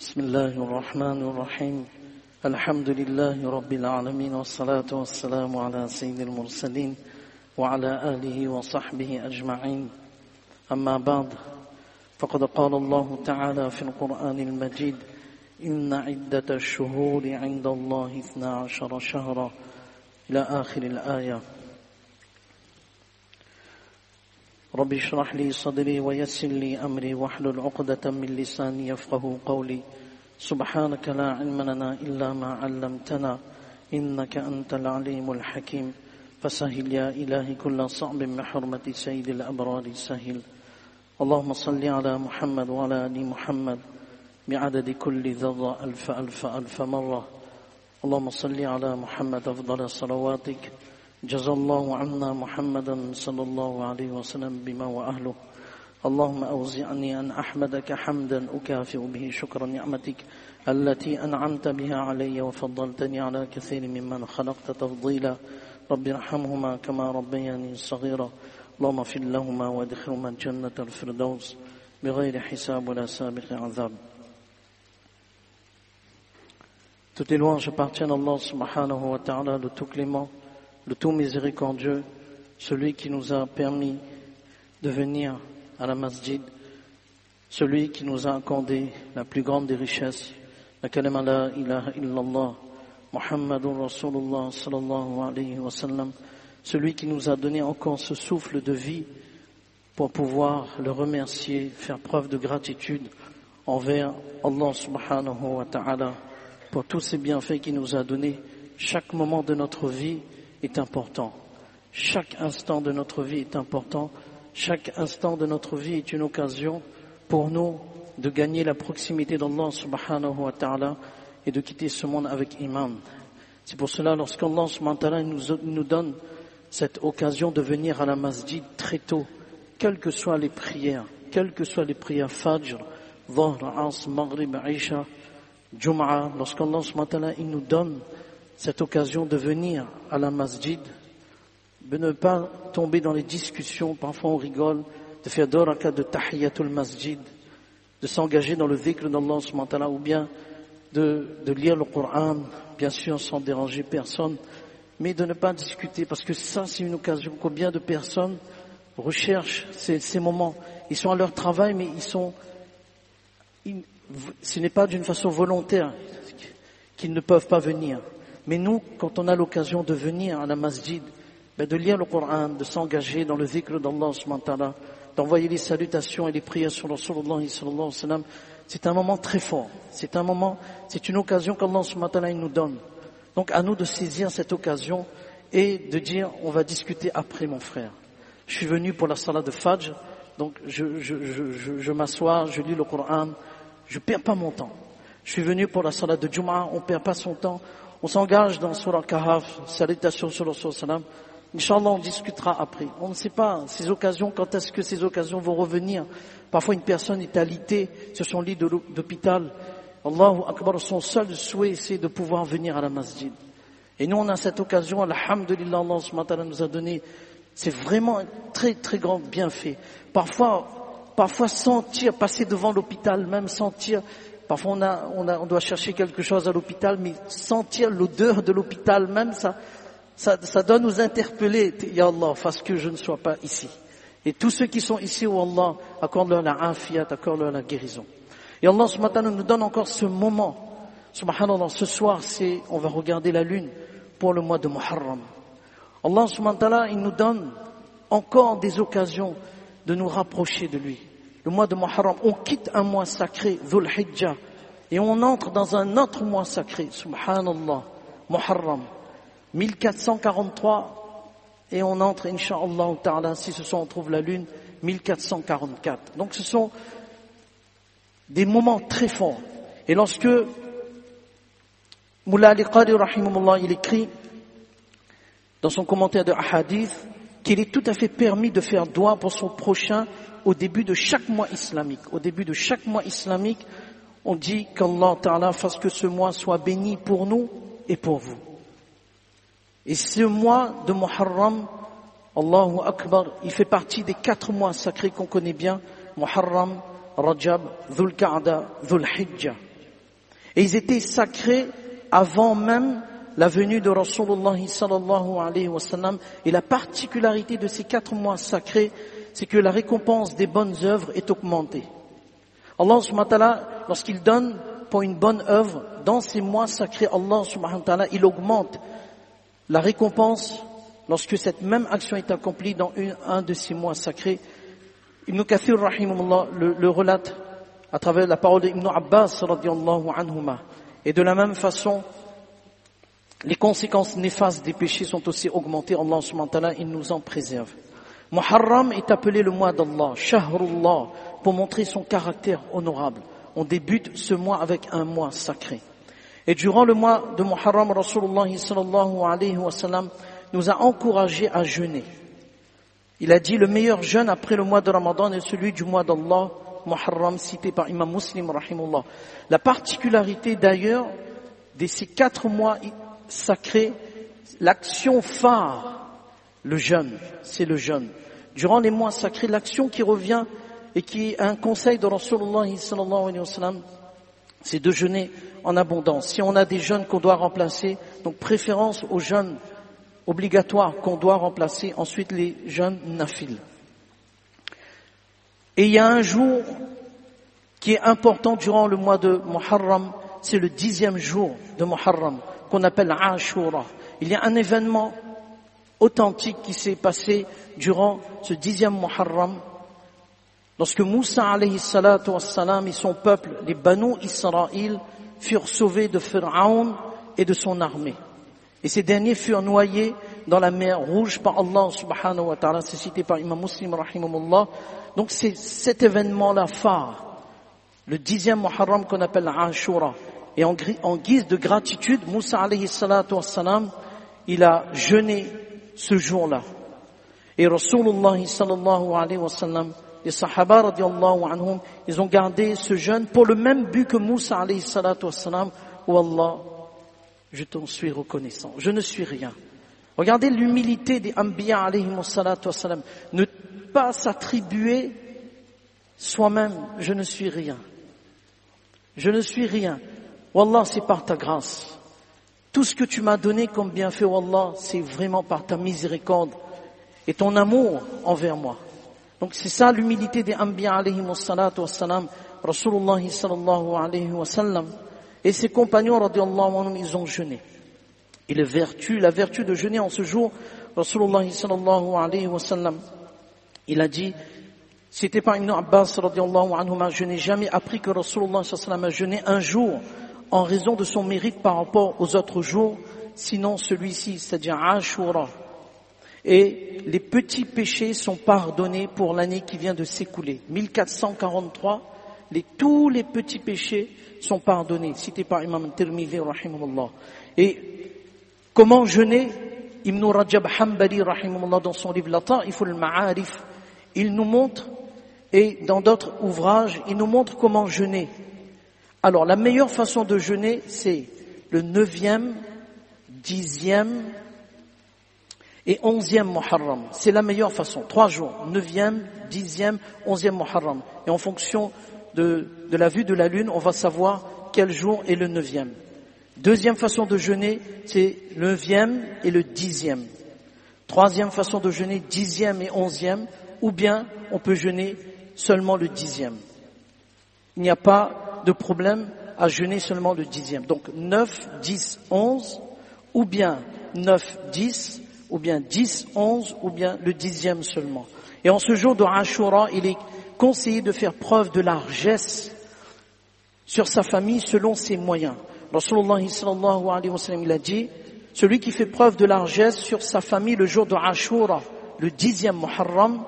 بسم الله الرحمن الرحيم الحمد لله رب العالمين والصلاة والسلام على سيد المرسلين وعلى آله وصحبه أجمعين أما بعد فقد قال الله تعالى في القرآن المجيد إن عدة الشهور عند الله 12 شهرا إلى آخر الآية رب اشرح لي صدري ويسر لي أمري واحلل عقدة من لساني يفقه قولي سبحانك لا علم لنا إلا ما علمتنا إنك أنت العليم الحكيم فسهل يا إلهي كل صعب من حرمة سيد الأبرار سهل اللهم صل على محمد وعلى آل محمد بعدد كل ذرة ألف ألف ألف مرة اللهم صل على محمد أفضل صلواتك جزا الله عنا محمدا صلى الله عليه وسلم بما وأهله اللهم أوزعني أن أحمدك حمدا أكافئ به شكر نعمتك التي أنعمت بها علي وفضلتني على كثير ممن خلقت تفضيلا رب ارحمهما كما ربياني صغيرا اللهم اغفر لهما وادخلهما جنة الفردوس بغير حساب ولا سابق عذاب. Toutes les louanges appartiennent à Allah subhanahu wa ta'ala, le tout clément, le tout miséricordieux, celui qui nous a permis de venir à la masjid, celui qui nous a accordé la plus grande des richesses, la kalima la ilaha illallah, Muhammadur Rasulullah sallallahu alayhi wa sallam, celui qui nous a donné encore ce souffle de vie pour pouvoir le remercier, faire preuve de gratitude envers Allah subhanahu wa ta'ala pour tous ces bienfaits qu'il nous a donnés. Chaque moment de notre vie est important. Chaque instant de notre vie est important. Chaque instant de notre vie est une occasion pour nous de gagner la proximité d'Allah subhanahu wa ta'ala et de quitter ce monde avec iman. C'est pour cela, lorsqu'Allah subhanahu wa ta'ala nous donne cette occasion de venir à la masjid très tôt, quelles que soient les prières Fajr, Dhuhr, Asr, Maghrib, Isha, Jum'a, lorsqu'Allah subhanahu wa ta'ala il nous donne cette occasion de venir à la masjid, de ne pas tomber dans les discussions, parfois on rigole, de faire 2 rakats de tahiyatul masjid, de s'engager dans le dhikr d'Allah subhanahu wa ta'ala, ou bien de lire le Coran, bien sûr sans déranger personne, mais de ne pas discuter, parce que ça c'est une occasion. Combien de personnes recherchent ces moments, ils sont à leur travail, mais ce n'est pas d'une façon volontaire qu'ils ne peuvent pas venir. Mais nous, quand on a l'occasion de venir à la masjid, de lire le Coran, de s'engager dans le dhikr d'Allah subhanahu wa ta'ala, d'envoyer les salutations et les prières sur Rasulullah sallallahu alayhi wa sallam, c'est un moment très fort. C'est une occasion qu'Allah subhanahu wa ta'ala nous donne. Donc à nous de saisir cette occasion et de dire, on va discuter après mon frère. Je suis venu pour la salat de Fajr, donc je m'assois, je lis le Coran, je perds pas mon temps. Je suis venu pour la salat de Jum'a, on perd pas son temps. On s'engage dans Surah Kahf, salutations sur le Sallam. Inch'Allah, on discutera après. On ne sait pas ces occasions, quand est-ce que ces occasions vont revenir. Parfois, une personne est alitée sur son lit d'hôpital. Allahu Akbar, son seul souhait, c'est de pouvoir venir à la masjid. Et nous, on a cette occasion, alhamdulillah, Allah subhanahu wa ta'ala nous a donné. C'est vraiment un très, très grand bienfait. Parfois sentir, passer devant l'hôpital, même sentir. Parfois, on doit chercher quelque chose à l'hôpital, mais sentir l'odeur de l'hôpital même, ça doit nous interpeller. Ya Allah, fasse que je ne sois pas ici. Et tous ceux qui sont ici, oh Allah, accorde-leur la afiyat, accorde-leur la guérison. Et Allah subhanahu wa ta'ala nous donne encore ce moment. Subhanallah, ce soir, on va regarder la lune pour le mois de Muharram. Allah subhanahu wa ta'ala, il nous donne encore des occasions de nous rapprocher de lui. Le mois de Muharram, on quitte un mois sacré, Dhul Hijjah, et on entre dans un autre mois sacré, Subhanallah, Muharram, 1443, et on entre, Inch'Allah ta'ala, si ce soir on trouve la lune, 1444. Donc ce sont des moments très forts. Et lorsque Mullah Ali Qari, rahimahullah, il écrit dans son commentaire de Hadith qu'il est tout à fait permis de faire dua pour son prochain au début de chaque mois islamique. Au début de chaque mois islamique, on dit qu'Allah Ta'ala fasse que ce mois soit béni pour nous et pour vous. Et ce mois de Muharram, Allahu Akbar, il fait partie des 4 mois sacrés qu'on connaît bien. Muharram, Rajab, Dhul Qa'da, Dhul Hijjah. Et ils étaient sacrés avant même la venue de Rasulullah sallallahu alayhi wa sallam. Et la particularité de ces 4 mois sacrés, c'est que la récompense des bonnes œuvres est augmentée. Allah subhanahu wa ta'ala, lorsqu'il donne pour une bonne œuvre, dans ces mois sacrés, Allah subhanahu wa ta'ala, il augmente la récompense lorsque cette même action est accomplie dans un de ces mois sacrés. Ibn Kathir, rahimahullah, le relate à travers la parole d'Ibn Abbas, radiyallahu anhuma. Et de la même façon, les conséquences néfastes des péchés sont aussi augmentées. Allah subhanahu wa ta'ala, il nous en préserve. Muharram est appelé le mois d'Allah, Shahrullah, pour montrer son caractère honorable. On débute ce mois avec un mois sacré. Et durant le mois de Muharram, Rasulullah sallallahu alayhi wa sallam nous a encouragés à jeûner. Il a dit, le meilleur jeûne après le mois de Ramadan est celui du mois d'Allah, Muharram, cité par Imam Muslim, rahimahullah. La particularité d'ailleurs de ces 4 mois sacrés, l'action phare, le jeûne, c'est le jeûne. Durant les mois sacrés, l'action qui revient et qui est un conseil de Rasulullah sallallahu alayhi wa sallam, c'est de jeûner en abondance. Si on a des jeûnes qu'on doit remplacer, donc préférence aux jeûnes obligatoires qu'on doit remplacer, ensuite les jeûnes nafil. Et il y a un jour qui est important durant le mois de Muharram, c'est le 10e jour de Muharram, qu'on appelle Ashura. Il y a un événement authentique qui s'est passé durant ce 10e Muharram, lorsque Moussa alayhi salatu wassalam et son peuple, les Banu Israël, furent sauvés de Pharaon et de son armée. Et ces derniers furent noyés dans la mer Rouge par Allah subhanahu wa ta'ala, c'est cité par Imam Muslim rahimahullah. Donc c'est cet événement-là phare, le 10e Muharram qu'on appelle Ashura. Et en guise de gratitude, Moussa alayhi salatu wassalam, il a jeûné ce jour-là. Et Rasulullah sallallahu alayhi wa sallam, les Sahaba radiallahu anhum, ils ont gardé ce jeûne pour le même but que Moussa alayhi salatu wassalam, où Allah, je t'en suis reconnaissant, je ne suis rien. Regardez l'humilité des Anbiya alayhi salatu wassalam, ne pas s'attribuer soi-même, je ne suis rien. Je ne suis rien. Wallah, c'est par ta grâce. Tout ce que tu m'as donné comme bienfait, Wallah, c'est vraiment par ta miséricorde et ton amour envers moi. Donc c'est ça l'humilité des Anbiya alayhi salatu wassalam, Rasulullah sallallahu alayhi wa sallam. Et ses compagnons radiallahu anhum, ils ont jeûné. Et la vertu de jeûner en ce jour, Rasulullah sallallahu alayhi wa sallam, il a dit, c'était par Ibn Abbas radiallahu anhuma, je n'ai jamais appris que Rasulullah sallallahu alayhi wa sallam a jeûné un jour en raison de son mérite par rapport aux autres jours, sinon celui-ci, c'est-à-dire Ashura. Et les petits péchés sont pardonnés pour l'année qui vient de s'écouler. 1443, tous les petits péchés sont pardonnés, cité par Imam Tirmidhi rahimahullah. Et comment jeûner? Ibn Rajab Hanbali rahimahullah dans son livre Lata'if al-Ma'arif, il nous montre, et dans d'autres ouvrages, il nous montre comment jeûner. Alors la meilleure façon de jeûner, c'est le 9e, 10e et 11e Muharram. C'est la meilleure façon. 3 jours. 9e, 10e, 11e Muharram. Et en fonction de la vue de la lune, on va savoir quel jour est le 9e. Deuxième façon de jeûner, c'est le 9e et le 10e. Troisième façon de jeûner, 10e et 11e. Ou bien, on peut jeûner seulement le 10e. Il n'y a pas de problème à jeûner seulement le 10e. Donc 9, 10, 11, ou bien 9, 10, ou bien 10, 11, ou bien le 10e seulement. Et en ce jour de Ashura, il est conseillé de faire preuve de largesse sur sa famille selon ses moyens. Rasulullah sallallahu alayhi wa sallam, il a dit, celui qui fait preuve de largesse sur sa famille le jour de Ashura, le 10e Muharram,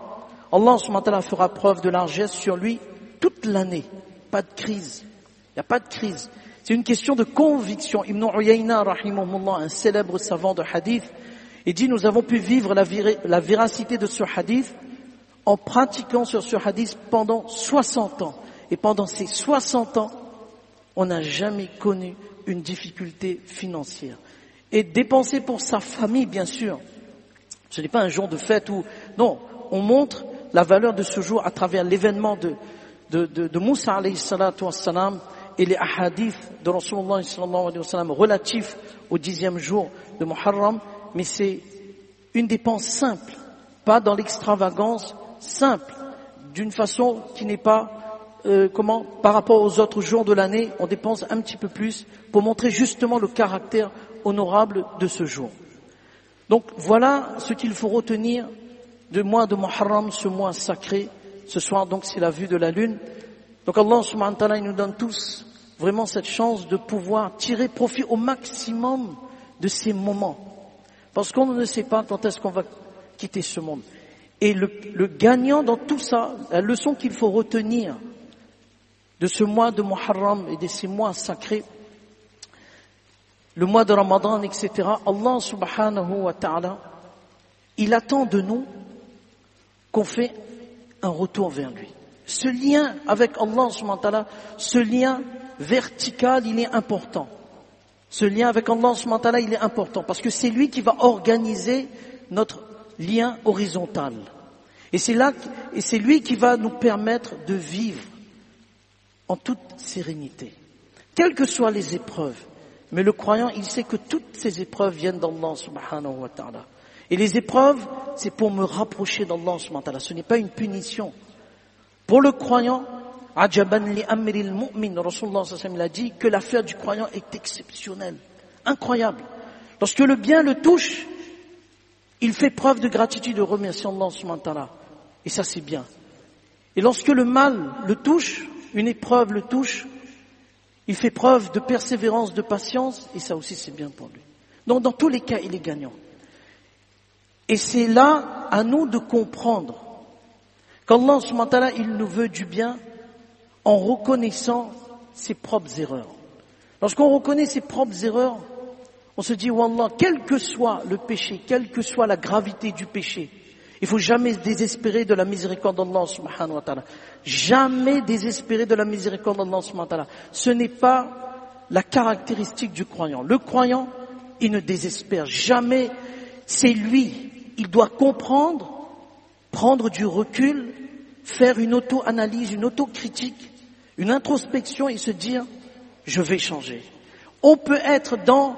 Allah subhanahu wa ta'ala fera preuve de largesse sur lui toute l'année. Pas de crise. Il n'y a pas de crise. C'est une question de conviction. Ibn Uyayna, rahimahullah, un célèbre savant de hadith, il dit, nous avons pu vivre la véracité de ce hadith en pratiquant sur ce hadith pendant 60 ans. Et pendant ces 60 ans, on n'a jamais connu une difficulté financière. Et dépenser pour sa famille, bien sûr. Ce n'est pas un jour de fête où, non, on montre la valeur de ce jour à travers l'événement de Moussa alayhi salatu wassalam et les hadiths de Rasulullah sallallahu alayhi wa sallam relatifs au 10e jour de Muharram, mais c'est une dépense simple, pas dans l'extravagance, simple, d'une façon qui n'est pas par rapport aux autres jours de l'année, on dépense un petit peu plus pour montrer justement le caractère honorable de ce jour. Donc voilà ce qu'il faut retenir du mois de Muharram, ce mois sacré. Ce soir donc c'est la vue de la lune. Donc Allah subhanahu wa ta'ala il nous donne tous vraiment cette chance de pouvoir tirer profit au maximum de ces moments. Parce qu'on ne sait pas quand est-ce qu'on va quitter ce monde. Et le gagnant dans tout ça, la leçon qu'il faut retenir de ce mois de Muharram et de ces mois sacrés, le mois de Ramadan, etc., Allah subhanahu wa ta'ala, il attend de nous qu'on fait un retour vers lui. Ce lien avec Allah subhanahu wa ta'ala, ce lien vertical, il est important. Ce lien avec Allah subhanahu wa ta'ala, il est important parce que c'est lui qui va organiser notre lien horizontal. Et c'est lui qui va nous permettre de vivre en toute sérénité. Quelles que soient les épreuves, mais le croyant, il sait que toutes ces épreuves viennent d'Allah subhanahu wa ta'ala. Et les épreuves, c'est pour me rapprocher d'Allah subhanahu wa ta'ala. Ce n'est pas une punition. Pour le croyant, Ajaban li amril mu'min, Rasulullah sallallahu alayhi wa sallam a dit que l'affaire du croyant est exceptionnelle, incroyable. Lorsque le bien le touche, il fait preuve de gratitude, de remercier Allah subhanahu wa ta'ala. Et ça c'est bien. Et lorsque le mal le touche, une épreuve le touche, il fait preuve de persévérance, de patience, et ça aussi c'est bien pour lui. Donc dans tous les cas, il est gagnant. Et c'est là à nous de comprendre qu'Allah subhanahu wa ta'ala, il nous veut du bien en reconnaissant ses propres erreurs. Lorsqu'on reconnaît ses propres erreurs, on se dit, Wallah, quel que soit le péché, quelle que soit la gravité du péché, il faut jamais désespérer de la miséricorde d'Allah subhanahu wa ta'ala. Jamais désespérer de la miséricorde d'Allah subhanahu wa ta'ala. Ce n'est pas la caractéristique du croyant. Le croyant, il ne désespère jamais. C'est lui. Il doit comprendre, prendre du recul, faire une auto-analyse, une auto-critique, une introspection et se dire, je vais changer. On peut être dans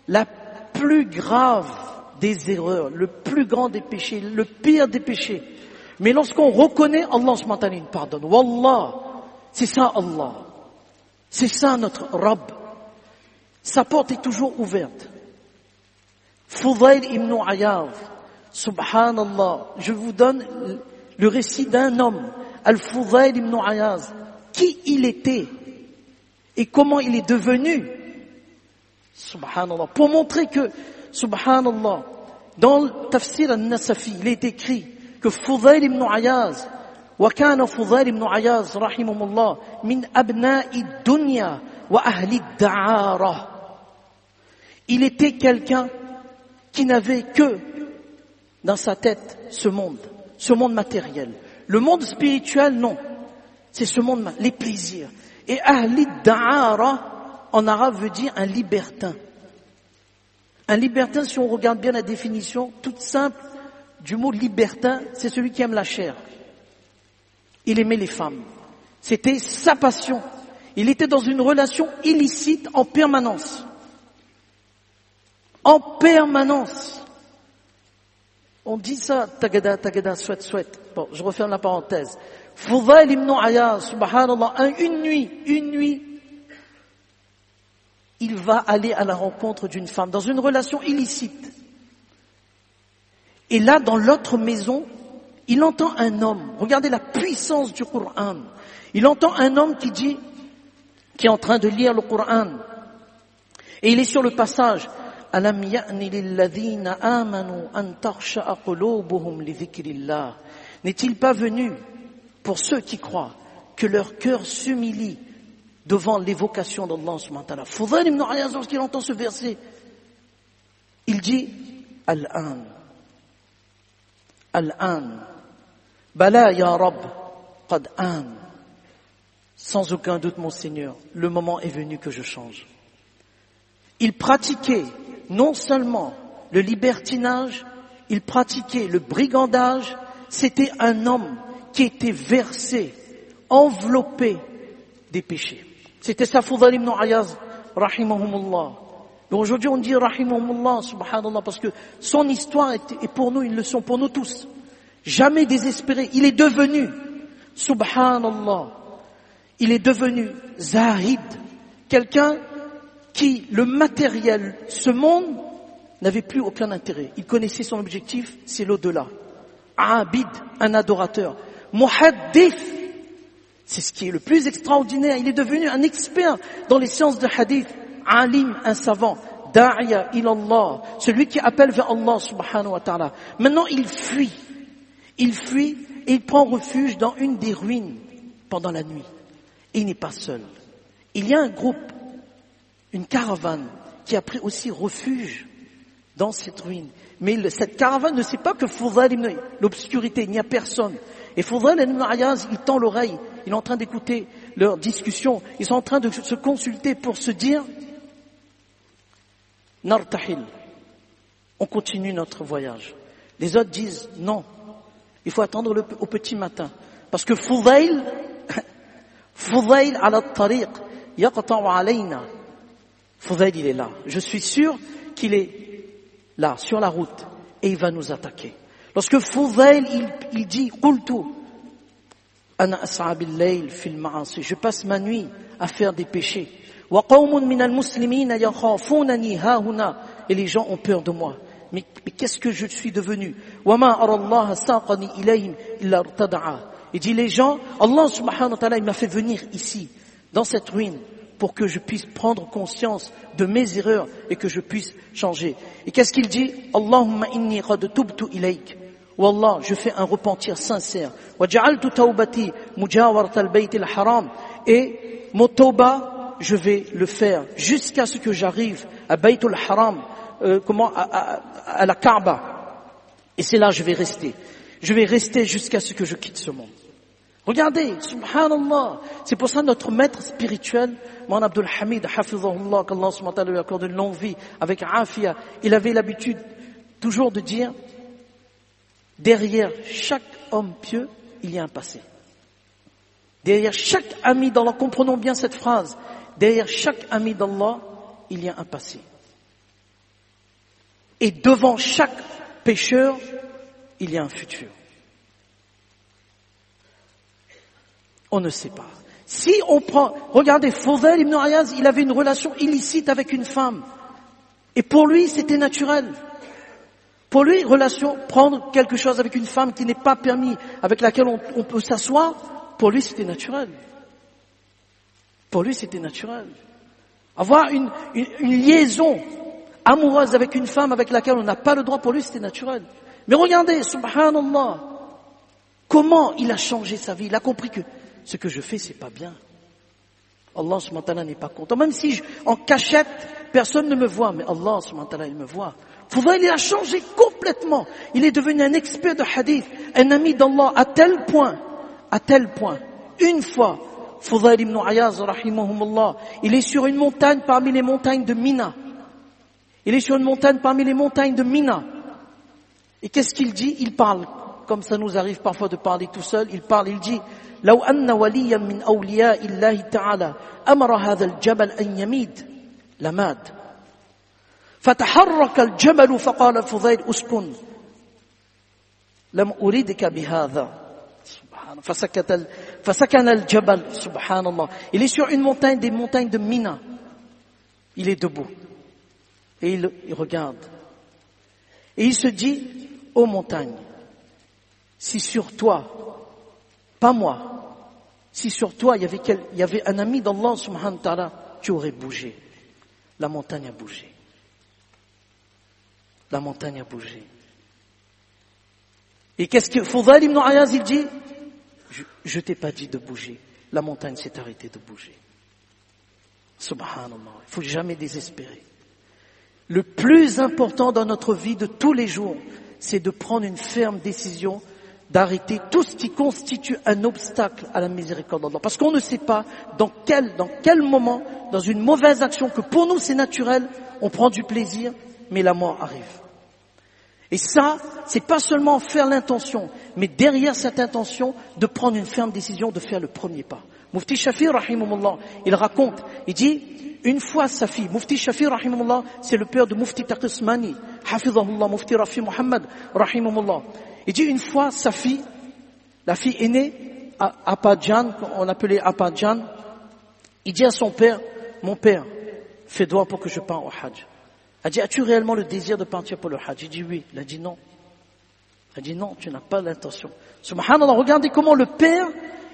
la plus grave des erreurs, le plus grand des péchés, le pire des péchés. Mais lorsqu'on reconnaît, Allah subhanahu wa ta'ala nous pardonne. Wallah, c'est ça Allah. C'est ça notre Rabb. Sa porte est toujours ouverte. Fudayl ibn Ayaz, subhanallah, je vous donne le récit d'un homme, Al-Fudayl ibn Ayaz, qui il était et comment il est devenu. Subhanallah. Pour montrer que, subhanallah, dans le tafsir al-Nasafi, il est écrit que Fudayl ibn Ayaz, wa kana Fudayl ibn Ayaz, rahimahullah, min abna'i dunya wa ahli da'ara. Il était quelqu'un qui n'avait que dans sa tête ce monde matériel. Le monde spirituel, non. C'est ce monde, les plaisirs. Et ahli da'ara, en arabe, veut dire un libertin. Un libertin, si on regarde bien la définition toute simple du mot libertin, c'est celui qui aime la chair. Il aimait les femmes. C'était sa passion. Il était dans une relation illicite en permanence. En permanence. On dit ça, tagada, tagada, souhaite. Bon, je referme la parenthèse. Fudayl ibn Ayaz, subhanallah, une nuit, il va aller à la rencontre d'une femme dans une relation illicite. Et là, dans l'autre maison, il entend un homme. Regardez la puissance du Coran. Il entend un homme qui est en train de lire le Coran. Et il est sur le passage. Alam ya'ni lilladhina amanu an takhsha'a qulubuhum li dhikrillah. N'est-il pas venu pour ceux qui croient que leur cœur s'humilie devant l'évocation d'Allah subhanahu wa ta'ala. Fudayl ibn Ayaz, lorsqu'il entend ce verset, il dit Al-an, Bala ya Rabb, qad an. Sans aucun doute, mon Seigneur, le moment est venu que je change. Il pratiquait non seulement le libertinage, il pratiquait le brigandage. C'était un homme qui était versé, enveloppé des péchés. C'était ça Fudayl ibn Ayaz, rahimahumullah. Mais aujourd'hui on dit rahimahumullah, subhanallah, parce que son histoire est pour nous une leçon, pour nous tous. Jamais désespéré. Il est devenu, subhanallah, il est devenu zahid, quelqu'un qui, le matériel, ce monde, n'avait plus aucun intérêt. Il connaissait son objectif, c'est l'au-delà. Abid, un adorateur. Muhaddith, c'est ce qui est le plus extraordinaire. Il est devenu un expert dans les sciences de hadith. Alim, un savant. Da'iya ilallah, celui qui appelle vers Allah subhanahu wa ta'ala. Maintenant, il fuit. Il fuit et il prend refuge dans une des ruines pendant la nuit. Et il n'est pas seul. Il y a un groupe, une caravane, qui a pris aussi refuge dans cette ruine. Mais cette caravane ne sait pas que Fudayl ibn l'obscurité, il n'y a personne. Et Fudayl ibn Ayaz, il tend l'oreille, il est en train d'écouter leur discussion. Ils sont en train de se consulter pour se dire Nartahil, on continue notre voyage. Les autres disent non, il faut attendre au petit matin. Parce que Fudayl ala tariq, yaqta'u alayna. Fudayl, il est là. Je suis sûr qu'il est là, sur la route, et il va nous attaquer. Lorsque Fudayl, il dit, qultu, ana as'a bil-layl fil ma'asi, je passe ma nuit à faire des péchés. Wa qawmun minal muslimina yakhafunani hahuna, et les gens ont peur de moi. Mais qu'est-ce que je suis devenu? Wa ma ara Allah saqani ilayhim illa irtada'a. Il dit, les gens, Allah subhanahu wa ta'ala, il m'a fait venir ici, dans cette ruine, pour que je puisse prendre conscience de mes erreurs et que je puisse changer. Et qu'est-ce qu'il dit? Allahumma inni qad tubtu ilayk. Wallah, je fais un repentir sincère. Wa ja'altu tawbati mujawarat al-bayt al-haram. Et mon tawba, je vais le faire jusqu'à ce que j'arrive à Bayt al-Haram, à la Kaaba. Et c'est là que je vais rester. Je vais rester jusqu'à ce que je quitte ce monde. Regardez, subhanallah, c'est pour ça notre maître spirituel, Mawlana Abdul Hamid, hafizahullah, qu'Allah subhanahu wa ta'ala lui accorde une longue vie, avec afia, il avait l'habitude toujours de dire, derrière chaque homme pieux, il y a un passé. Derrière chaque ami d'Allah, comprenons bien cette phrase, derrière chaque ami d'Allah, il y a un passé. Et devant chaque pécheur, il y a un futur. On ne sait pas. Si on prend, regardez, Fudayl ibn Ayaz, il avait une relation illicite avec une femme. Et pour lui, c'était naturel. Pour lui, prendre quelque chose avec une femme qui n'est pas permis, avec laquelle on peut s'asseoir, pour lui, c'était naturel. Pour lui, c'était naturel. Avoir une liaison amoureuse avec une femme avec laquelle on n'a pas le droit, pour lui, c'était naturel. Mais regardez, subhanallah, comment il a changé sa vie. Il a compris que ce que je fais, c'est pas bien. Allah subhanahu wa ta'ala n'est pas content. Même si en cachette, personne ne me voit, mais Allah subhanahu wa ta'ala, il me voit. Fudayl, il a changé complètement. Il est devenu un expert de hadith, un ami d'Allah à tel point, une fois, Fudayl ibn Ayaz, rahimahumullah, il est sur une montagne parmi les montagnes de Mina. Et qu'est-ce qu'il dit? Il parle, comme ça nous arrive parfois de parler tout seul, il dit, لو أن وليا من أولياء الله تعالى أمر هذا الجبل أن يميد لماد فتحرك الجبل فقال فضيل أسكن لم أريدك بهذا فسكن الجبل سبحان الله. Il est sur une montagne des montagnes de Mina. Il est debout et il regarde et il se dit, ô montagne, si sur toi, pas moi, si sur toi il y avait un ami d'Allah subhanahu wa ta'ala, tu aurais bougé. La montagne a bougé. Et qu'est-ce que Fudayl ibn Ayaz il dit? Je t'ai pas dit de bouger. La montagne s'est arrêtée de bouger. Subhanallah. Il faut jamais désespérer. Le plus important dans notre vie de tous les jours, c'est de prendre une ferme décision d'arrêter tout ce qui constitue un obstacle à la miséricorde d'Allah. Parce qu'on ne sait pas dans quel moment, dans une mauvaise action que pour nous c'est naturel, on prend du plaisir, mais la mort arrive. Et ça, c'est pas seulement faire l'intention, mais derrière cette intention, de prendre une ferme décision de faire le premier pas. Mufti Shafi, rahimahullah, il raconte, il dit, une fois sa fille, Mufti Shafi, rahimahullah, c'est le père de Mufti Taqismani, hafidhahullah, Mufti Rafi Muhammad, rahimahullah. Il dit, une fois sa fille, la fille aînée, Apadjan, on appelait Apadjan, il dit à son père, mon père, fais doigt pour que je parte au Hajj. Elle dit, as-tu réellement le désir de partir pour le Hajj? Il dit oui. Il a dit non. Elle dit non, tu n'as pas l'intention. Subhanallah, regardez comment le père,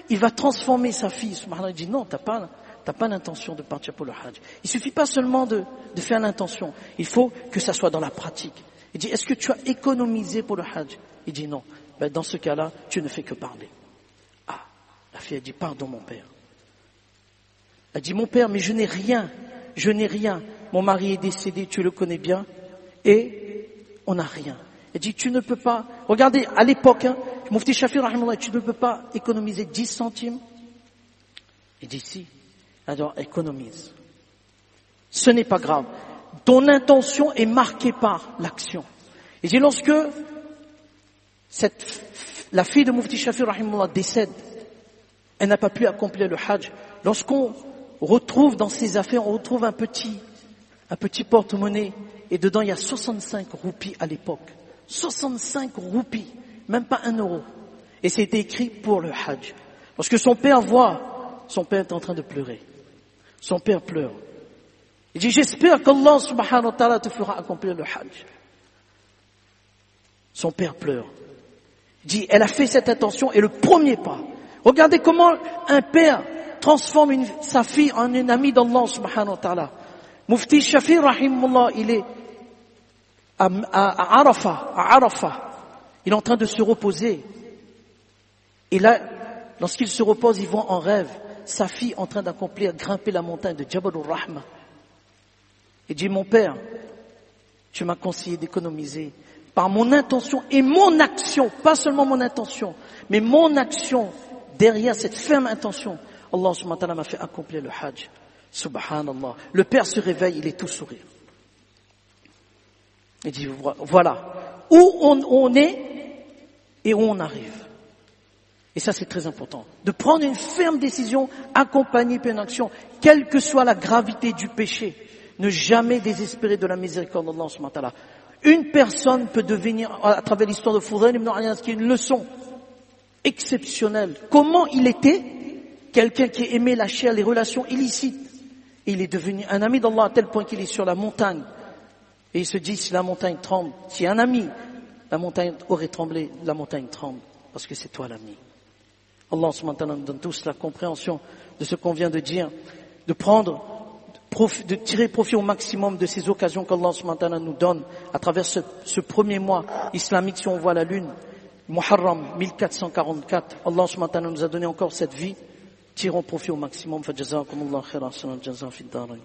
il va transformer sa fille. Subhanallah, il dit non, t'as pas l'intention de partir pour le Hajj. Il suffit pas seulement de faire l'intention. Il faut que ça soit dans la pratique. Il dit, est-ce que tu as économisé pour le Hajj? Il dit non. Ben, dans ce cas-là, tu ne fais que parler. Ah, la fille a dit, pardon mon père. Elle dit, mon père, mais je n'ai rien. Mon mari est décédé, tu le connais bien, et on n'a rien. Elle dit, tu ne peux pas, regardez, à l'époque, Mufti Shafi, rahimahullah, tu ne peux pas économiser 10 centimes. Il dit, si. Alors, économise. Ce n'est pas grave. Ton intention est marquée par l'action. Il dit, lorsque la fille de Mufti Shafi, rahimahullah, décède, elle n'a pas pu accomplir le Hajj. Lorsqu'on retrouve dans ses affaires, on retrouve un petit porte-monnaie, et dedans il y a 65 roupies à l'époque. 65 roupies, même pas 1 euro. Et c'était écrit pour le Hajj. Lorsque son père voit, son père est en train de pleurer. Son père pleure. Il dit, j'espère qu'Allah subhanahu wa ta'ala te fera accomplir le Hajj. Son père pleure. Il dit, elle a fait cette intention et le premier pas. Regardez comment un père transforme sa fille en une amie d'Allah subhanahu wa ta'ala. Mufti Shafi, rahimahullah, il est à Arafah. Il est en train de se reposer. Et là, lorsqu'il se repose, il voit en rêve sa fille en train grimper la montagne de Jabal al-Rahma. Il dit, mon père, tu m'as conseillé d'économiser par mon intention et mon action, pas seulement mon intention, mais mon action derrière cette ferme intention. Allah subhanahu wa ta'ala m'a fait accomplir le Hajj. Subhanallah. Le père se réveille, il est tout sourire. Il dit, voilà, où on est et où on arrive. Et ça, c'est très important. De prendre une ferme décision accompagnée par une action, quelle que soit la gravité du péché. Ne jamais désespérer de la miséricorde d'Allah subhanahu wa ta'ala. Une personne peut devenir, à travers l'histoire de Fudayl ibn Iyad, qui est une leçon exceptionnelle. Comment il était quelqu'un qui aimait la chair, les relations illicites. Et il est devenu un ami d'Allah à tel point qu'il est sur la montagne. Et il se dit, si la montagne tremble, si un ami, la montagne aurait tremblé, la montagne tremble, parce que c'est toi l'ami. Allah subhanahu wa ta'ala nous donne tous la compréhension de ce qu'on vient de dire, de tirer profit au maximum de ces occasions qu'Allah subhanahu wa ta'ala nous donne à travers ce premier mois islamique, si on voit la lune, Muharram 1444. Allah subhanahu wa ta'ala nous a donné encore cette vie. Tirons profit au maximum. Fajazakumullah khairan, jaza fi ad-darain.